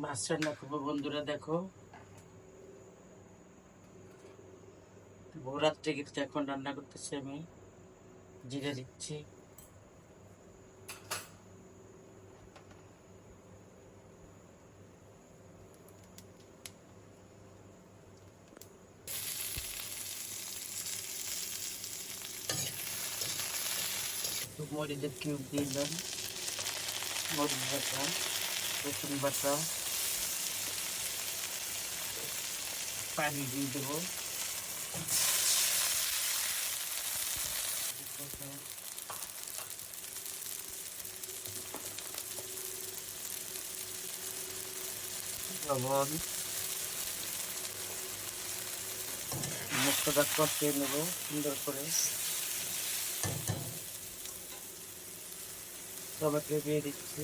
মাছ রান্না করবো বন্ধুরা। দেখো ভোররাত্রে কিন্তু এখন রান্না করতেছি আমি। জিরে দিচ্ছি, একটু মরিচের কিউব দিয়ে দিলাম, মরিচ বাটা, রসুন বাটা, পানি দিয়ে দেবো। লবণ, মশলাটা কষিয়ে নেবো সুন্দর করে। টমেটো দিয়ে দিচ্ছি।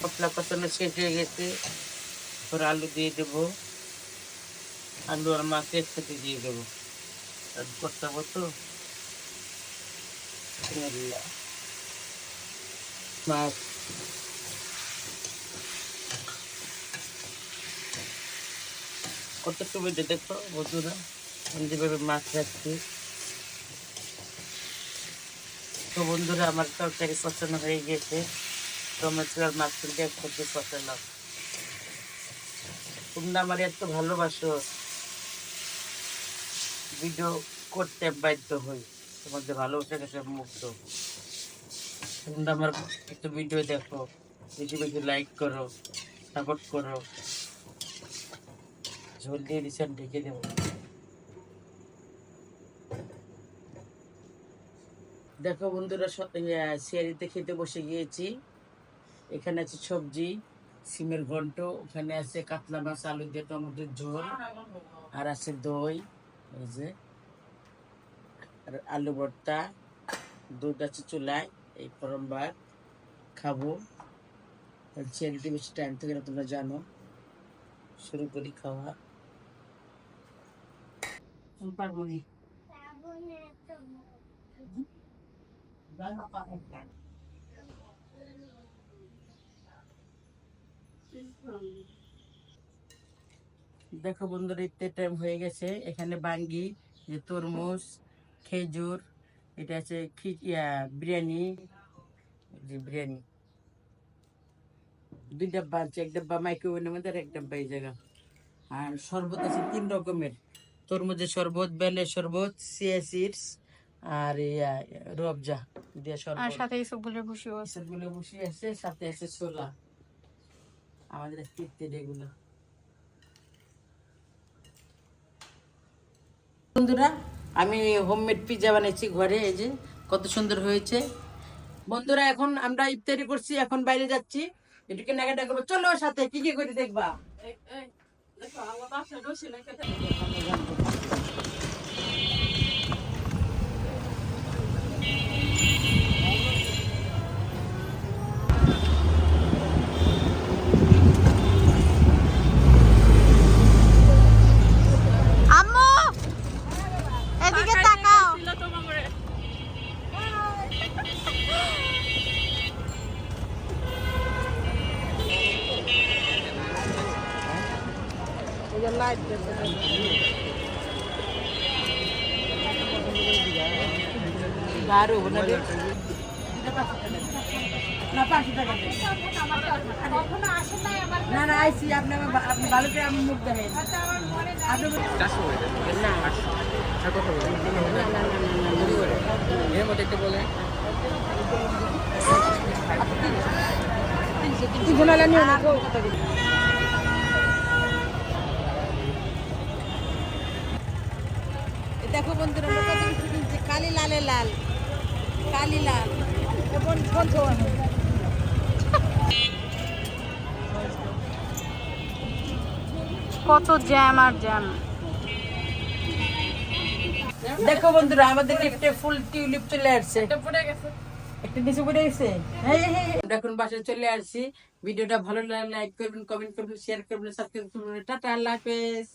মশলা কষানো শেষ হয়ে গেছে, এবার আলু দিয়ে দেবো। আলু আর মাছ একসাথে দিয়ে দেবো, করতে হবে তো। মাছ কত সুবিধা দেখো বন্ধুরা, আমি যেভাবে মাছ রাখছি। তো বন্ধুরা আমার তরকারি কষানো হয়ে গেছে, টমেটো আর মাছ কিন্তু একসাথে কষালাম। তোমরা আমার এত ভালোবাসো, ভিডিও করতে বাধ্য হই, তোমাদের ভালোবাসা কাছে মুক্ত। তোমরা আমার একটু ভিডিও দেখো, বেশি বেশি লাইক করো, সাপোর্ট করো। ঝোল দিয়ে দিচ্ছি, ঢেকে দেবো। দেখো বন্ধুরা, সিয়ারিতে খেতে বসে গিয়েছি। এখানে আছে সবজি, সিমের ঘন্ট, ওখানে আছে কাতলা মাছ আলু দিয়ে টমেটোর ঝোল, আর আছে দই, এই যে, আর আলু ভর্তা, দুধ আছে চুলায়, এই পরমবার খাবো। সিয়ারিতে বেশি টাইম থেকে না, তোমরা জানো। শুরু করি খাওয়া। পারবো নি। দেখো বন্ধুরা, ইফতার টাইম হয়ে গেছে। এখানে বাঙ্গি, যে তরমুজ, খেজুর, এটা আছে বিরিয়ানি, যে বিরিয়ানি 2 ডাব্বা আছে, 1 ডাব্বা মাইক্রোওভেনের মধ্যে আর 1 ডাব্বা এই জায়গা। আর শরবত আছে 3 রকমের, তরমুজের শরবত, বেলের শরবত, চিয়া সিডস, আর রুয়াবজা দিয়ে শরবত। আর সাথে সবগুলো ভুসি আছে, সাথে আছে ছোলা। আমাদের ইফতার এগুলো বন্ধুরা। আমি হোমমেড পিৎজা বানাইছি ঘরে, এই যে কত সুন্দর হয়েছে বন্ধুরা। এখন আমরা ইফতারি করছি, এখন বাইরে যাচ্ছি, একটু কেনাকাটা করবো। চলো সাথে কি কি করে দেখবা। আম্মু এদিকে তাকাও। না না আইসি, আপনি ভালো করে আমি মুখ দেখেন। দেখো বন্ধুরা, কালি লালে লাল, কালি লাল। কত জ্যাম আর জ্যাম। দেখো বন্ধুরা, আমাদের লিফটে ফুল টিউলিপ চলে আসছে। একটা নিচে পড়ে গেছে। আমরা এখন বাসায় চলে আসছি। ভিডিওটা ভালো লাগলে লাইক করবেন, কমেন্ট করবেন, শেয়ার করবেন, সাবস্ক্রাইব করবেন। টাটা, আল্লাহ হাফেজ।